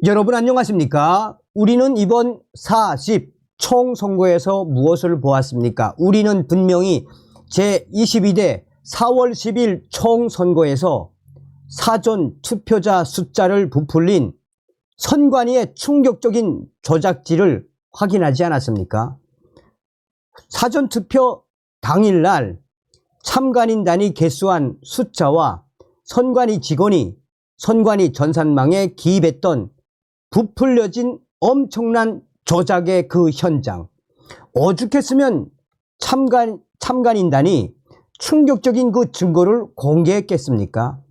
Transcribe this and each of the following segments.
여러분 안녕하십니까? 우리는 이번 40 총선거에서 무엇을 보았습니까? 우리는 분명히 제22대 4월 10일 총선거에서 사전 투표자 숫자를 부풀린 선관위의 충격적인 조작질을 확인하지 않았습니까? 사전투표 당일날 참관인단이 개수한 숫자와 선관위 직원이 선관위 전산망에 기입했던 부풀려진 엄청난 조작의 그 현장, 오죽했으면 참관인단이 충격적인 그 증거를 공개했겠습니까?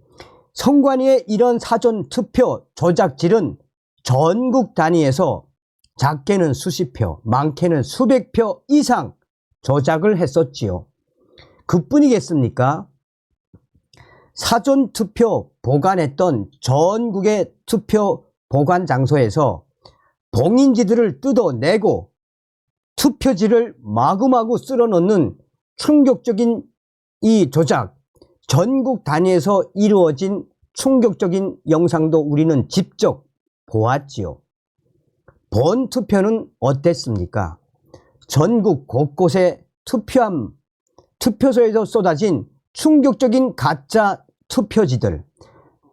선관위의 이런 사전투표 조작질은 전국 단위에서 작게는 수십 표, 많게는 수백 표 이상 조작을 했었지요. 그뿐이겠습니까? 사전투표 보관했던 전국의 투표 보관 장소에서 봉인지들을 뜯어내고 투표지를 마구마구 쓸어넣는 충격적인 이 조작, 전국 단위에서 이루어진 충격적인 영상도 우리는 직접 보았지요. 본 투표는 어땠습니까? 전국 곳곳에 투표소에서 쏟아진 충격적인 가짜 투표지들,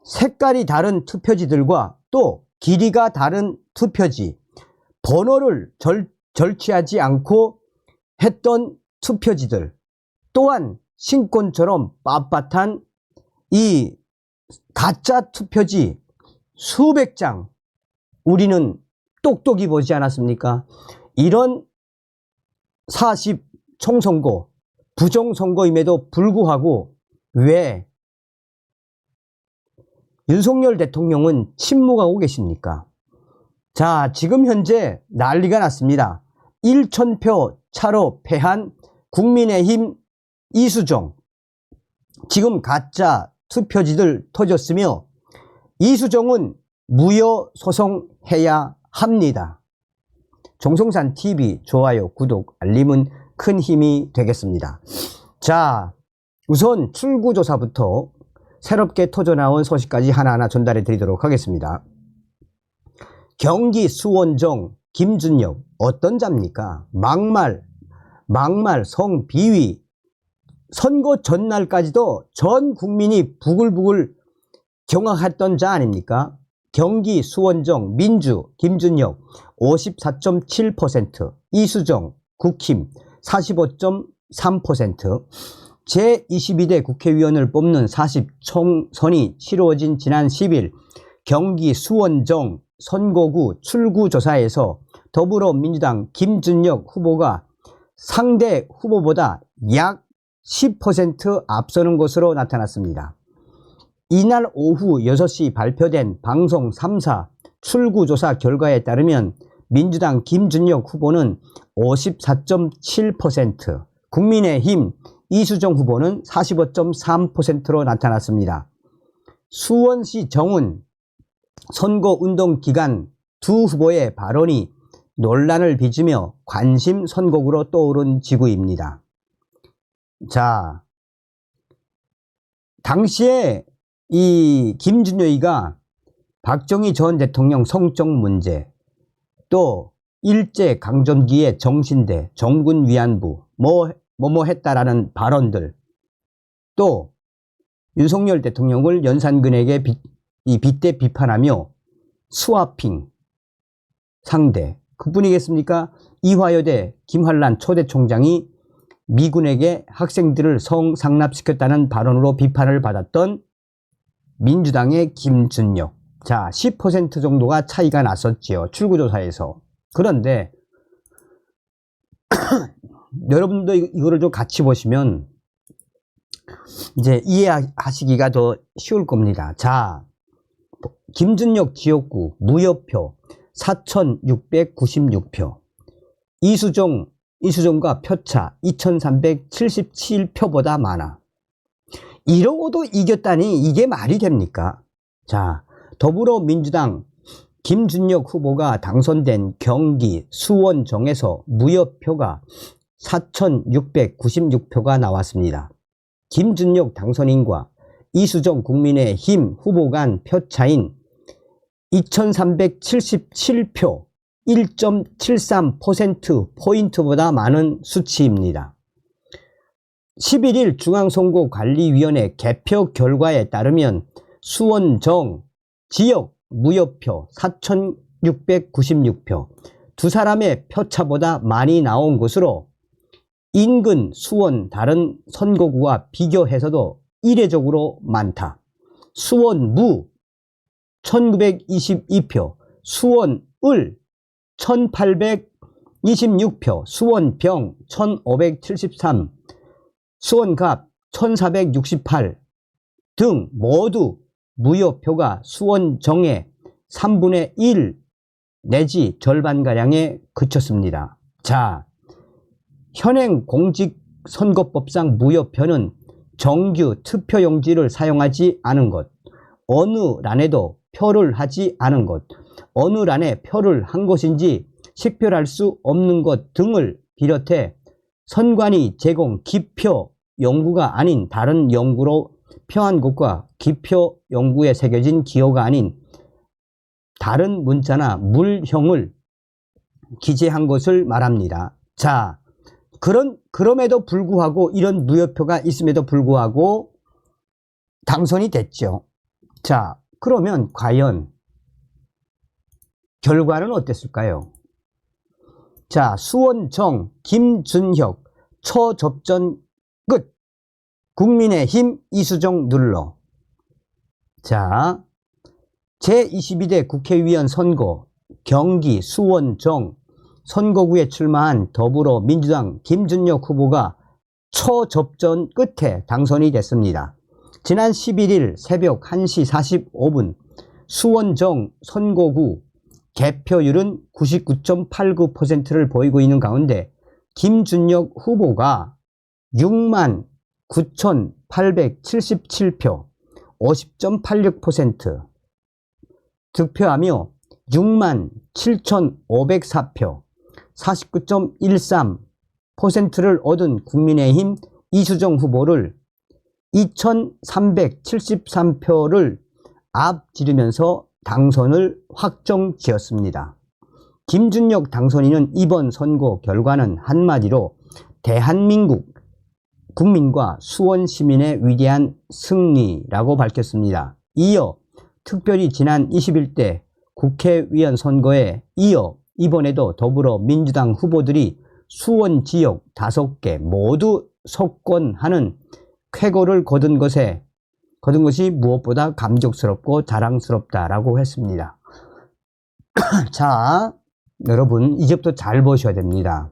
색깔이 다른 투표지들과 또 길이가 다른 투표지, 번호를 절취하지 않고 했던 투표지들, 또한 신권처럼 빳빳한 이 가짜 투표지 수백 장 우리는 똑똑히 보지 않았습니까? 이런 40 총선거, 부정선거임에도 불구하고 왜 윤석열 대통령은 침묵하고 계십니까? 자, 지금 현재 난리가 났습니다. 1,000표 차로 패한 국민의힘 이수정, 지금 가짜 투표지들 터졌으며 이수정은 무효 소송해야 합니다. 정성산 TV 좋아요, 구독, 알림은 큰 힘이 되겠습니다. 자, 우선 출구조사부터 새롭게 터져나온 소식까지 하나하나 전달해 드리도록 하겠습니다. 경기 수원정 김준혁 어떤 자입니까? 막말, 성비위, 선거 전날까지도 전 국민이 부글부글 경악했던 자 아닙니까? 경기 수원정 민주 김준혁 54.7%, 이수정 국힘 45.3%, 제22대 국회의원을 뽑는 40 총선이 치루어진 지난 10일 경기 수원정 선거구 출구조사에서 더불어민주당 김준혁 후보가 상대 후보보다 약 10% 앞서는 것으로 나타났습니다. 이날 오후 6시 발표된 방송 3사 출구조사 결과에 따르면 민주당 김준혁 후보는 54.7%, 국민의힘 이수정 후보는 45.3%로 나타났습니다. 수원시 정은 선거운동 기간 두 후보의 발언이 논란을 빚으며 관심 선거구로 떠오른 지구입니다. 자, 당시에 이 김준혁이가 박정희 전 대통령 성적 문제, 또 일제강점기의 정신대, 정군위안부, 뭐 했다라는 발언들, 또 윤석열 대통령을 연산근에게 빗대 비판하며 스와핑 상대, 그뿐이겠습니까? 이화여대 김환란 초대 총장이 미군에게 학생들을 성상납시켰다는 발언으로 비판을 받았던 민주당의 김준혁. 자, 10% 정도가 차이가 났었지요, 출구조사에서. 그런데 여러분도 이거를 좀 같이 보시면 이제 이해하시기가 더 쉬울 겁니다. 자, 김준혁 지역구 무효표 4,696표, 이수정과 표차 2,377표보다 많아. 이러고도 이겼다니 이게 말이 됩니까? 자, 더불어민주당 김준혁 후보가 당선된 경기 수원정에서 무효표가 4,696표가 나왔습니다. 김준혁 당선인과 이수정 국민의힘 후보 간 표차인 2377표 1.73%포인트보다 많은 수치입니다. 11일 중앙선거관리위원회 개표 결과에 따르면 수원정 지역 무효표 4,696표, 두 사람의 표차보다 많이 나온 것으로 인근 수원 다른 선거구와 비교해서도 이례적으로 많다. 수원무 1922표, 수원을 1826표, 수원병 1573, 수원갑 1468 등 모두 무효표가 수원정의 3분의 1 내지 절반가량에 그쳤습니다. 자, 현행 공직선거법상 무효표는 정규 투표용지를 사용하지 않은 것, 어느 란에도 표를 하지 않은 것, 어느 란에 표를 한 것인지 식별할 수 없는 것 등을 비롯해 선관위 제공 기표 용구가 아닌 다른 용구로 표한 것과 기표 용구에 새겨진 기호가 아닌 다른 문자나 물형을 기재한 것을 말합니다. 자, 그럼에도 불구하고 이런 무효표가 있음에도 불구하고 당선이 됐죠. 자, 그러면 과연 결과는 어땠을까요? 자, 수원정 김준혁 초접전 끝. 국민의힘 이수정 눌러. 자, 제22대 국회의원 선거 경기 수원정 선거구에 출마한 더불어민주당 김준혁 후보가 초접전 끝에 당선이 됐습니다. 지난 11일 새벽 1시 45분 수원정 선거구 개표율은 99.89%를 보이고 있는 가운데 김준혁 후보가 69,877표 50.86% 득표하며 67,504표 49.13%를 얻은 국민의힘 이수정 후보를 2,373표를 앞지르면서 당선을 확정지었습니다. 김준혁 당선인은 이번 선거 결과는 한마디로 대한민국 국민과 수원 시민의 위대한 승리라고 밝혔습니다. 이어 특별히 지난 21대 국회의원 선거에 이어 이번에도 더불어민주당 후보들이 수원 지역 5개 모두 석권하는 쾌거를 거둔 것이 무엇보다 감격스럽고 자랑스럽다라고 했습니다. 자, 여러분 이제부터 잘 보셔야 됩니다.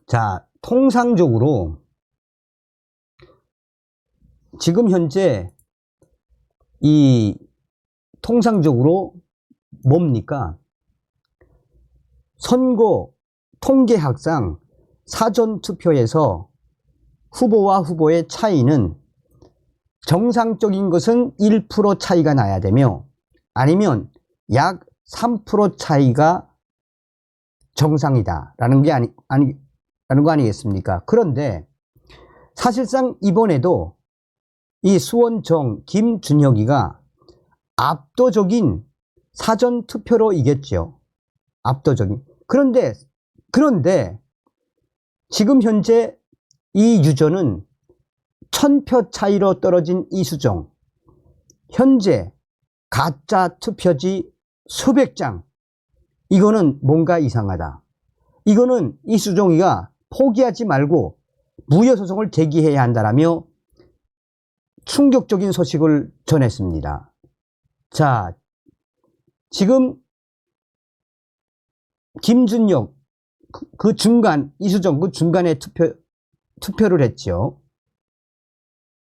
자, 통상적으로 지금 현재 통상적으로 뭡니까? 선거 통계학상 사전투표에서 후보와 후보의 차이는 정상적인 것은 1% 차이가 나야 되며 아니면 약 3% 차이가 정상이다라는 게 라는 거 아니겠습니까? 그런데 사실상 이번에도 이 수원정 김준혁이가 압도적인 사전투표로 이겼죠. 압도적인. 그런데 지금 현재 이 유저는 1000표 차이로 떨어진 이수정, 현재 가짜 투표지 수백 장, 이거는 뭔가 이상하다. 이거는 이수정이가 포기하지 말고 무효소송을 제기해야 한다라며 충격적인 소식을 전했습니다. 자, 지금 김준혁 그 중간, 이수정 그 중간에 투표를 했죠.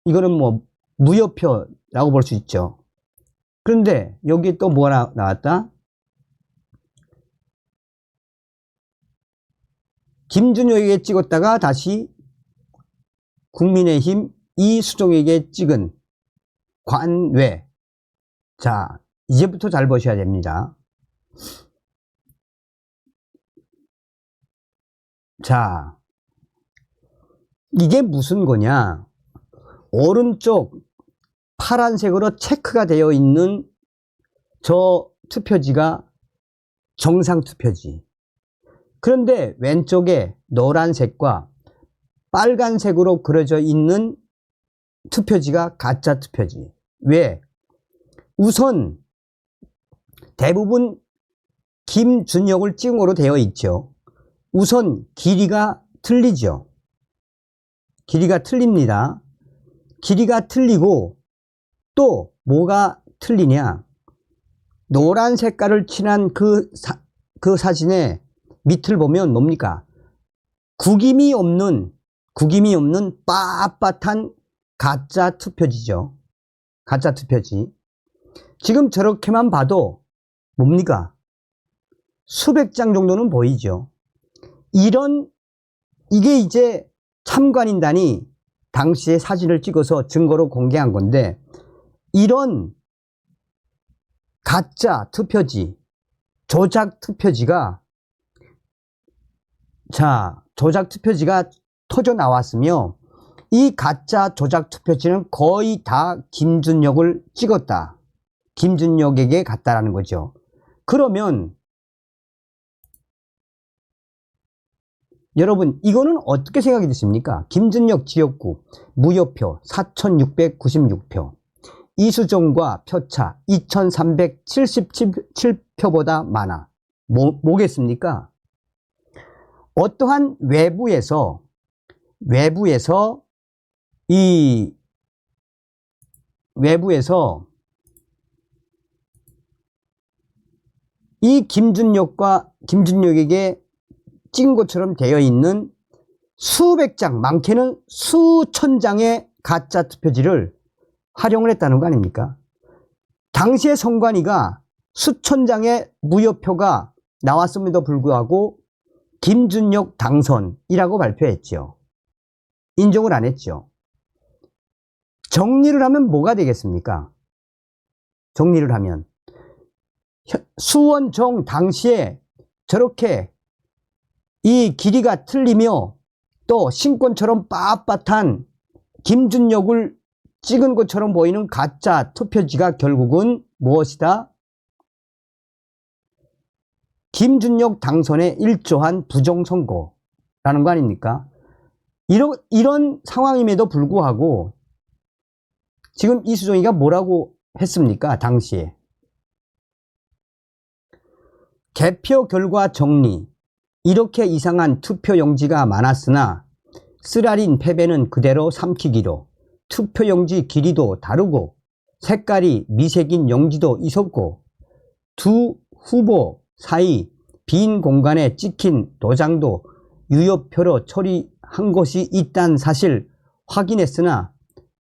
이거는 뭐 무효표라고 볼 수 있죠. 그런데 여기 또 뭐가 나왔다? 김준혁에게 찍었다가 다시 국민의힘 이수정에게 찍은 관외. 자, 이제부터 잘 보셔야 됩니다. 자, 이게 무슨 거냐? 오른쪽 파란색으로 체크가 되어 있는 저 투표지가 정상 투표지. 그런데 왼쪽에 노란색과 빨간색으로 그려져 있는 투표지가 가짜 투표지. 왜? 우선 대부분 김준혁을 찍은 거로 되어 있죠. 우선 길이가 틀리죠. 길이가 틀립니다. 길이가 틀리고 또 뭐가 틀리냐? 노란 색깔을 칠한 그 사진의 밑을 보면 뭡니까? 구김이 없는 빳빳한 가짜 투표지죠. 가짜 투표지. 지금 저렇게만 봐도 뭡니까? 수백 장 정도는 보이죠. 이게 이제 참관인단이 당시에 사진을 찍어서 증거로 공개한 건데, 이런 가짜 투표지, 조작 투표지가 터져 나왔으며, 이 가짜 조작 투표지는 거의 다 김준혁을 찍었다. 김준혁에게 갔다라는 거죠. 그러면 여러분, 이거는 어떻게 생각이 드십니까? 김준혁 지역구 무효표 4,696표, 이수종과 표차 2,377표보다 많아. 뭐겠습니까? 어떠한 외부에서 이 김준혁에게 찍은 것처럼 되어 있는 수백 장, 많게는 수천 장의 가짜 투표지를 활용을 했다는 거 아닙니까? 당시의 선관위가 수천 장의 무효표가 나왔음에도 불구하고 김준혁 당선이라고 발표했죠. 인정을 안 했죠. 정리를 하면 뭐가 되겠습니까? 정리를 하면 수원정 당시에 저렇게 이 길이가 틀리며 또 신권처럼 빳빳한 김준혁을 찍은 것처럼 보이는 가짜 투표지가 결국은 무엇이다? 김준혁 당선에 일조한 부정선거라는 거 아닙니까? 이런 상황임에도 불구하고 지금 이수종이가 뭐라고 했습니까? 당시에 개표 결과 정리, 이렇게 이상한 투표용지가 많았으나 쓰라린 패배는 그대로 삼키기로 투표용지 길이도 다르고 색깔이 미색인 용지도 있었고 두 후보 사이 빈 공간에 찍힌 도장도 유효표로 처리한 것이 있다는 사실 확인했으나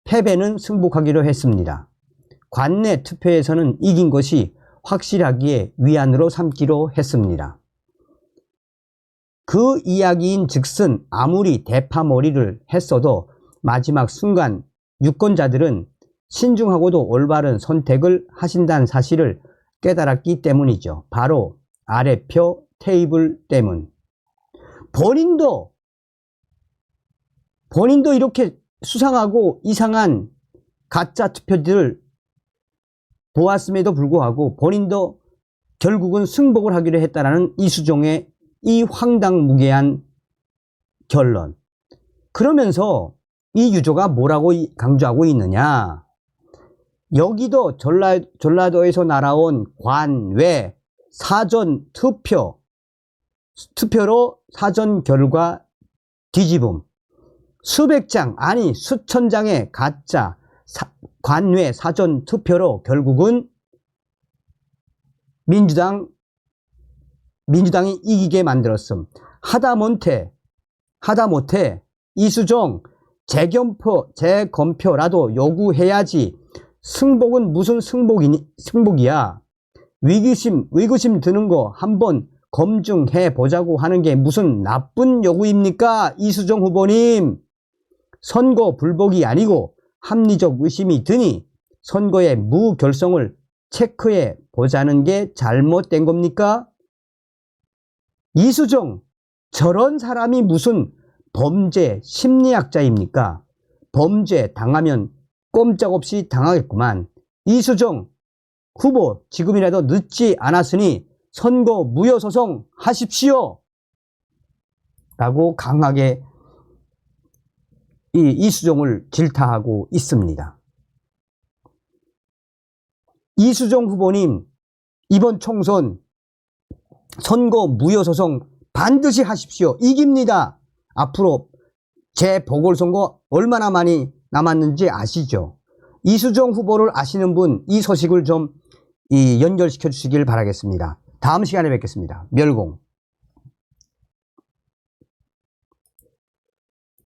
패배는 승복하기로 했습니다. 관내 투표에서는 이긴 것이 확실하기에 위안으로 삼기로 했습니다. 그 이야기인 즉슨 아무리 대파머리를 했어도 마지막 순간 유권자들은 신중하고도 올바른 선택을 하신다는 사실을 깨달았기 때문이죠. 바로 아래표 테이블 때문. 본인도 이렇게 수상하고 이상한 가짜 투표지를 보았음에도 불구하고 본인도 결국은 승복을 하기로 했다라는 이수종의 이 황당무계한 결론. 그러면서 이 유조가 뭐라고 강조하고 있느냐? 여기도 전라도에서 날아온 관외 사전 투표로 사전 결과 뒤집음, 수백 장 아니 수천 장의 가짜 관외 사전 투표로 결국은 민주당이 이기게 만들었음. 하다못해 이수종 재검표라도 요구해야지. 승복은 무슨 승복이야. 의구심 드는 거 한번 검증해 보자고 하는 게 무슨 나쁜 요구입니까? 이수종 후보님, 선거 불복이 아니고 합리적 의심이 드니 선거의 무결성을 체크해 보자는 게 잘못된 겁니까? 이수종, 저런 사람이 무슨 범죄 심리학자입니까? 범죄 당하면 꼼짝없이 당하겠구만. 이수종, 후보 지금이라도 늦지 않았으니 선거 무효소송 하십시오 라고 강하게 이수종을 질타하고 있습니다. 이수종 후보님, 이번 총선 선거 무효소송 반드시 하십시오. 이깁니다. 앞으로 재보궐선거 얼마나 많이 남았는지 아시죠? 이수종 후보를 아시는 분 이 소식을 좀 연결시켜 주시길 바라겠습니다. 다음 시간에 뵙겠습니다. 멸공.